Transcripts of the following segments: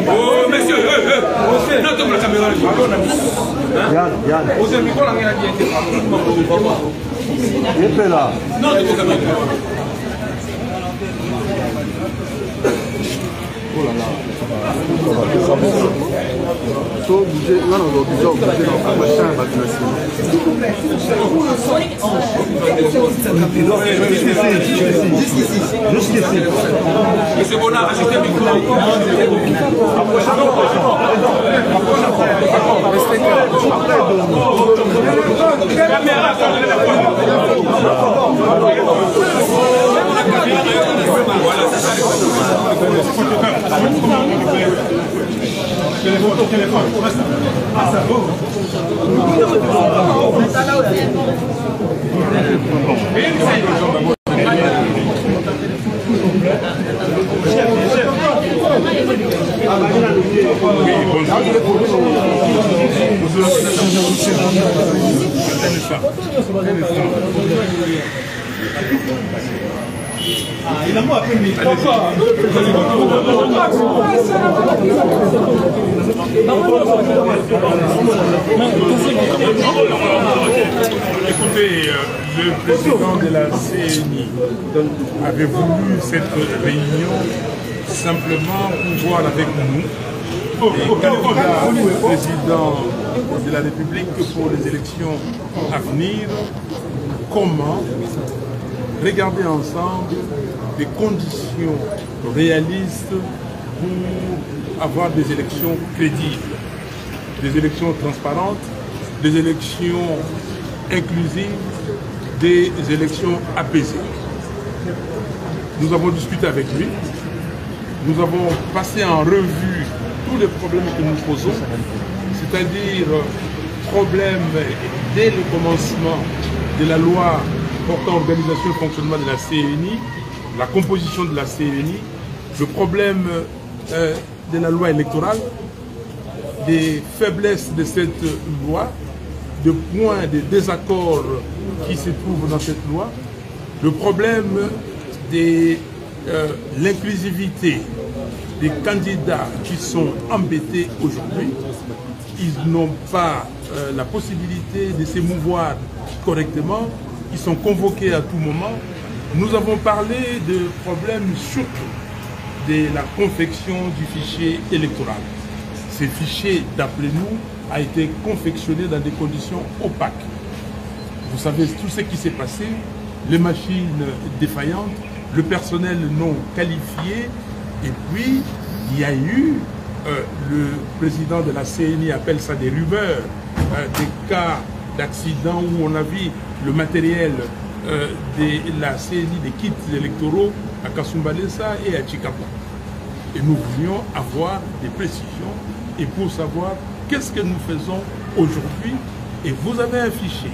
Oh, monsieur, non, tombe la caméra. Yann. Vous avez quoi la Il est là. Non, c'est pour caméra. Oh là là. So, budget, non, non, budget, machin, jusqu'ici. Monsieur Bonnard, assistez le micro. Téléphone. Ah, ça va. Il a moi appelé mes Écoutez, le président de la CNI avait voulu cette réunion simplement pour voir avec nous les candidats président de la République pour les élections à venir, comment regarder ensemble des conditions réalistes pour avoir des élections crédibles, des élections transparentes, des élections inclusives, des élections apaisées. Nous avons discuté avec lui, nous avons passé en revue tous les problèmes que nous posons, c'est-à-dire problèmes dès le commencement de la loi portant organisation et fonctionnement de la CNI, la composition de la CNI, le problème de la loi électorale, des faiblesses de cette loi, de points de désaccord qui se trouvent dans cette loi, le problème de l'inclusivité des candidats qui sont embêtés aujourd'hui. Ils n'ont pas la possibilité de s'émouvoir correctement, ils sont convoqués à tout moment. Nous avons parlé de problèmes surtout de la confection du fichier électoral. Ce fichier, d'après nous, a été confectionné dans des conditions opaques. Vous savez tout ce qui s'est passé, les machines défaillantes, le personnel non qualifié, et puis il y a eu, le président de la CNI appelle ça des rumeurs, des cas d'accident où on a vu le matériel de la CNI, des kits électoraux à Kasumbalesa et à Chikapa. Et nous voulions avoir des précisions et pour savoir qu'est-ce que nous faisons aujourd'hui. Et vous avez un fichier.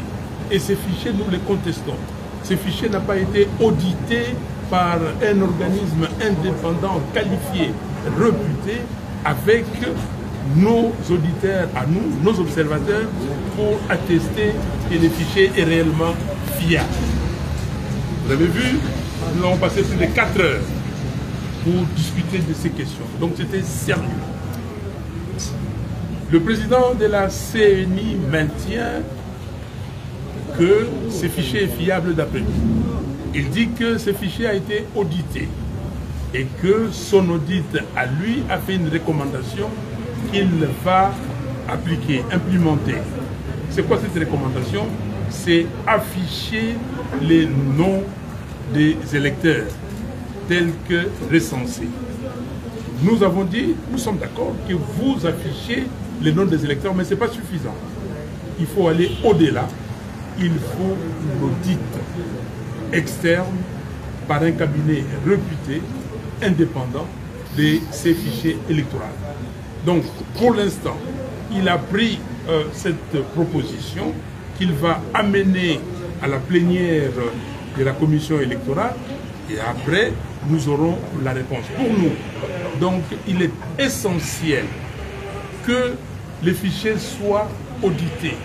Et ces fichiers, nous les contestons. Ce fichier n'a pas été audité par un organisme indépendant, qualifié, réputé, avec nos auditeurs à nous, nos observateurs, pour attester que le fichier est réellement fiable. Vous avez vu, nous avons passé plus de 4 heures pour discuter de ces questions. Donc c'était sérieux. Le président de la CNI maintient que ce fichier est fiable d'après nous. Il dit que ce fichier a été audité et que son audit à lui a fait une recommandation qu'il va appliquer, implémenter. C'est quoi cette recommandation? C'est afficher les noms des électeurs tels que recensés. Nous avons dit, nous sommes d'accord que vous affichez les noms des électeurs, mais ce n'est pas suffisant. Il faut aller au-delà. Il faut une audit externe par un cabinet réputé, indépendant de ces fichiers électoraux. Donc, pour l'instant, il a pris cette proposition qu'il va amener à la plénière de la commission électorale et après, nous aurons la réponse. Pour nous, donc, il est essentiel que les fichiers soient audités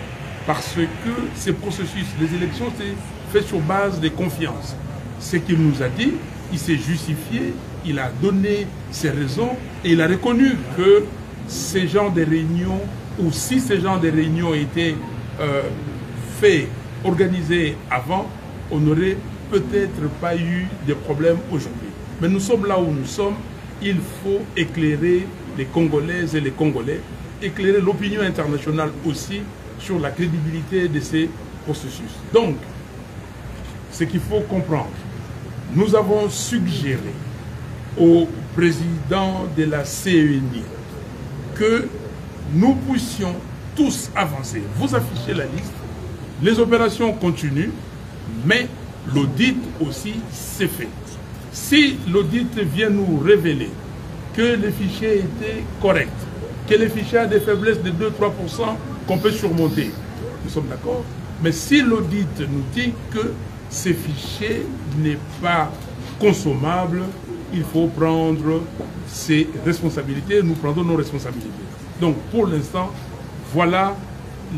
parce que ce processus des élections, c'est fait sur base de confiance. Ce qu'il nous a dit, il s'est justifié, il a donné ses raisons et il a reconnu que ces genres de réunions, ou si ces genres de réunions étaient organisés avant, on n'aurait peut-être pas eu de problème aujourd'hui. Mais nous sommes là où nous sommes, il faut éclairer les Congolaises et les Congolais, éclairer l'opinion internationale aussi sur la crédibilité de ces processus. Donc, ce qu'il faut comprendre, nous avons suggéré au président de la CENI que nous puissions tous avancer. Vous affichez la liste, les opérations continuent, mais l'audit aussi s'est fait. Si l'audit vient nous révéler que les fichiers étaient corrects, que les fichiers ont des faiblesses de 2-3% qu'on peut surmonter, nous sommes d'accord. Mais si l'audit nous dit que ces fichiers n'est pas consommable, il faut prendre ses responsabilités, nous prendrons nos responsabilités. Donc pour l'instant, voilà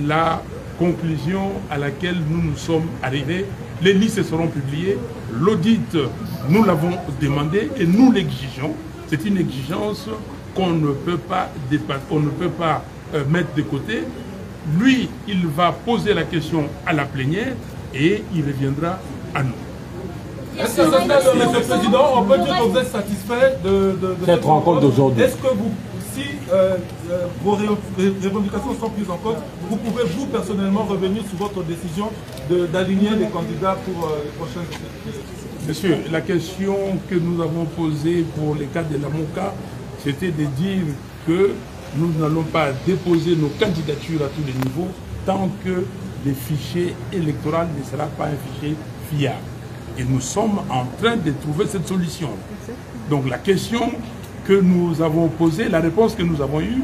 la conclusion à laquelle nous nous sommes arrivés. Les listes seront publiées, l'audit, nous l'avons demandé et nous l'exigeons. C'est une exigence qu'on ne peut pas dépasser, on ne peut pas mettre de côté. Lui, il va poser la question à la plénière et il reviendra à nous. Est-ce que, Monsieur le Président, on peut dire que vous êtes satisfait de cette rencontre d'aujourd'hui? Est-ce que vous, si vos revendications sont prises en compte, vous pouvez vous personnellement revenir sur votre décision d'aligner les candidats pour les prochaines élections? Monsieur, la question que nous avons posée pour les cas de la MOCA, c'était de dire que nous n'allons pas déposer nos candidatures à tous les niveaux tant que le fichier électoral ne sera pas un fichier fiable. Et nous sommes en train de trouver cette solution. Donc la question que nous avons posée, la réponse que nous avons eue,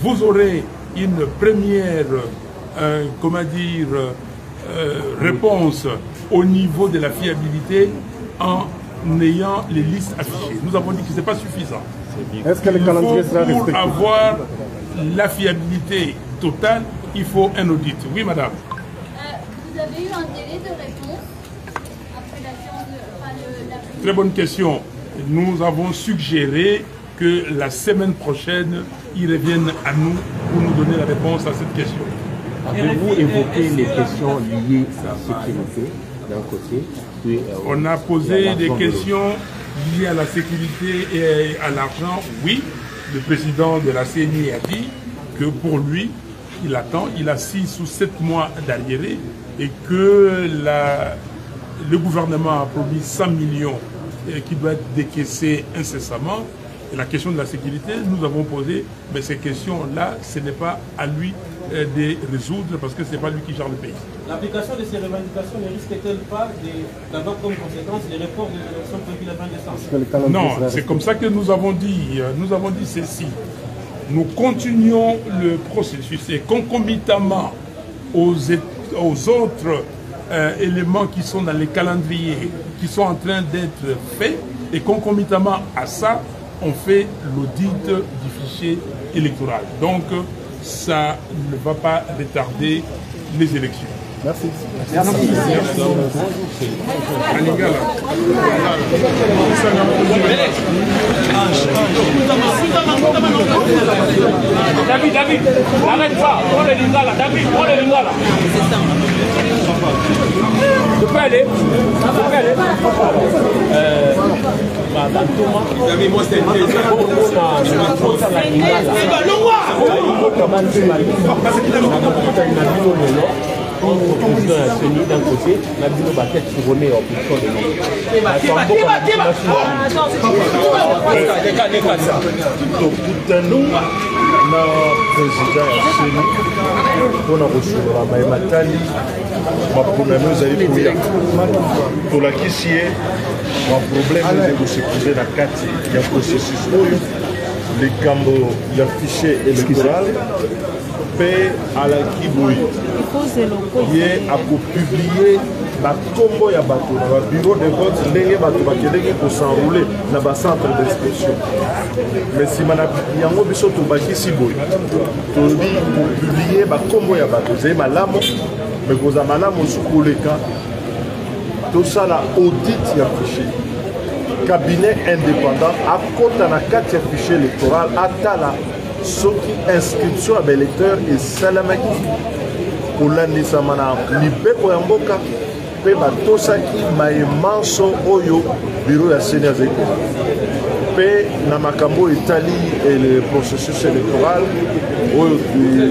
vous aurez une première réponse au niveau de la fiabilité en ayant les listes affichées. Nous avons dit que ce n'est pas suffisant. Est-ce que le calendrier sera respecté? Pour avoir la fiabilité totale, il faut un audit. Oui, madame. Vous avez eu un délai de réponse après la séance de... Très bonne question. Nous avons suggéré que la semaine prochaine, ils reviennent à nous pour nous donner la réponse à cette question. Avez-vous évoqué les questions liées à la sécurité d'un côté? Puis, on a posé des questions liées à la sécurité et à l'argent. Oui, le président de la CENI a dit que pour lui, il attend, il a 6 ou 7 mois d'arriéré et que le gouvernement a promis 100 millions qui doit être décaissé incessamment. Et la question de la sécurité, nous avons posé, mais ces questions-là, ce n'est pas à lui de résoudre parce que ce n'est pas lui qui gère le pays. L'application de ces revendications ne risque-t-elle pas d'avoir comme conséquence les reports des élections prévues le 20 décembre? Non, c'est comme ça que nous avons dit. Nous avons dit ceci. Nous continuons le processus et concomitamment aux autres éléments qui sont dans les calendriers, qui sont en train d'être faits, et concomitamment à ça, on fait l'audit du fichier électoral. Donc, ça ne va pas retarder les élections. Merci. David, n'arrête pas. Prends le lingala. David, prends le lingala. Tu peux aller. Madame Thomas. David, moi c'est d'un côté, la ville va être tournée en plus de nous. Na président ya CENI mpona kosolola bayematali baproblème ezali koya tolakisi ye baproblème eza kosekuse na kati ya processus oyo likambo ya fichier électoral mpe alaki boye ye akopublie bakombo ya bato na babureau de vote ndenge bato bakendeki kosenroule na bacentre d'inscription. Mais nsima na yango biso tobakisi boye tolobi kopublie bakombo ya bato ezali malamu me koza malamu osu koleka tosala audit ya fichier cabinet indépendant akota na kati ya fichier électoral atala soki inscription ya baélecteur esalamaki kolandisama na mibeko ya mboka mpe batosaki mayemanso oyo biro ya seni azali mpe na makambo etali le processus électoral oyo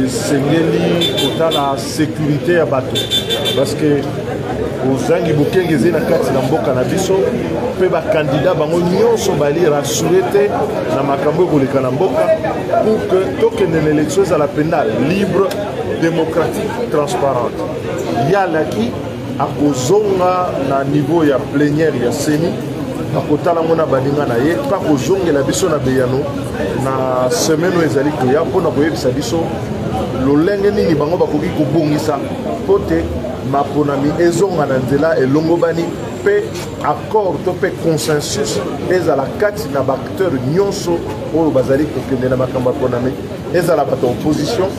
esengeli kotala sécurité ya bato parce que ozangi bokenge ezali na kati na mboka na biso mpe bakandida bango nyonso bali rassure te na makambo ekoleka na mboka pour que tokende na élection ezala mpenza libre démocratique transparente yalaki akozonga na niveau ya plénière ya seni akotala ngo na baninga na ye mpa kozongela biso na beyano na semaine oyo ezali koya mpona koyebisa biso lolenge nini bango bakoki kobongisa mpo te maponami ezonga na nzela elongobani mpe accord to mpe consensus ezala kati na baacteur nyonso oyo bazali kokende na makambo ya ponami ezala bato ya opposition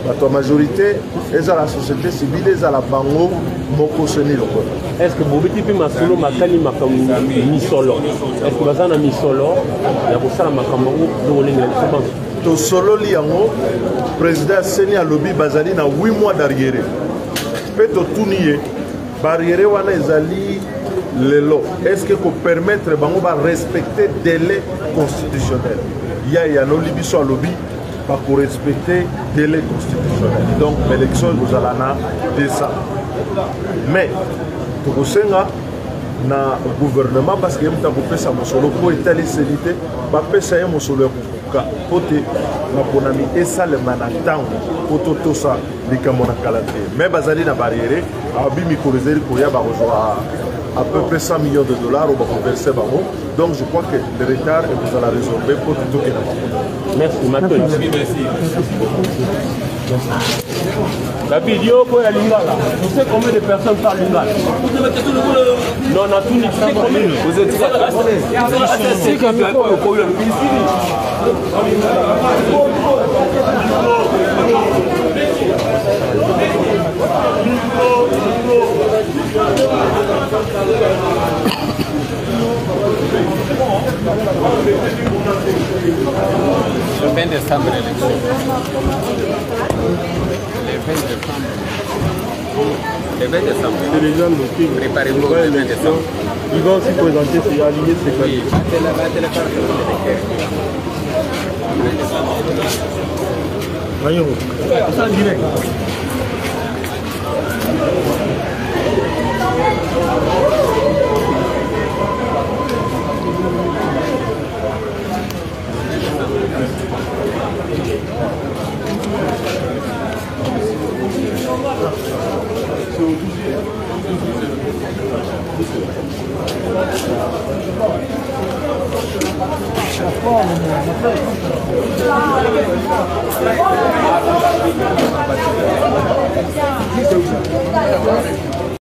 bato ya majorité ezala société civile ezala bango moko seni lokola. Est-ce que bobeti mpe masolo makani makambo misolo est-ce que baza na misolo ya kosala makambo yango zokolenga lisobango tosololi yango président seni alobi bazali na 8 mois d'arriéré mpe totuni ye barrière wana ezali lelo est-ce que kopermettre bango barespecte délai constitutionnel yanoli biso alobi bakorespecte délai constitutionnel donc élection ekozala na décembre mais tokosenga na gouvernement parce que ye mutu akopesa mosolo mpo etaliseli te bapesa ye mosolo ya kokoka mpo te maponami esalema na ntango mpo totosa likambo na kala te mais bazali na barrière abi mikolo ezali koya bakozwa à peu près 100 millions de dollars au converser bango donc je crois que le retard est vous la résorber pour tout que merci Mathieu la vidéo pour la lingala vous savez combien de personnes parlent lingala non on a tout dit vous êtes c'est comme le problème Le 20 décembre, l'élection. Le 20 décembre. C'est les gens qui préparez-vous le 20 décembre. Ils vont aussi présenter, c'est aligné, c'est quoi? Oui, Voyons. Ça en direct. La forme,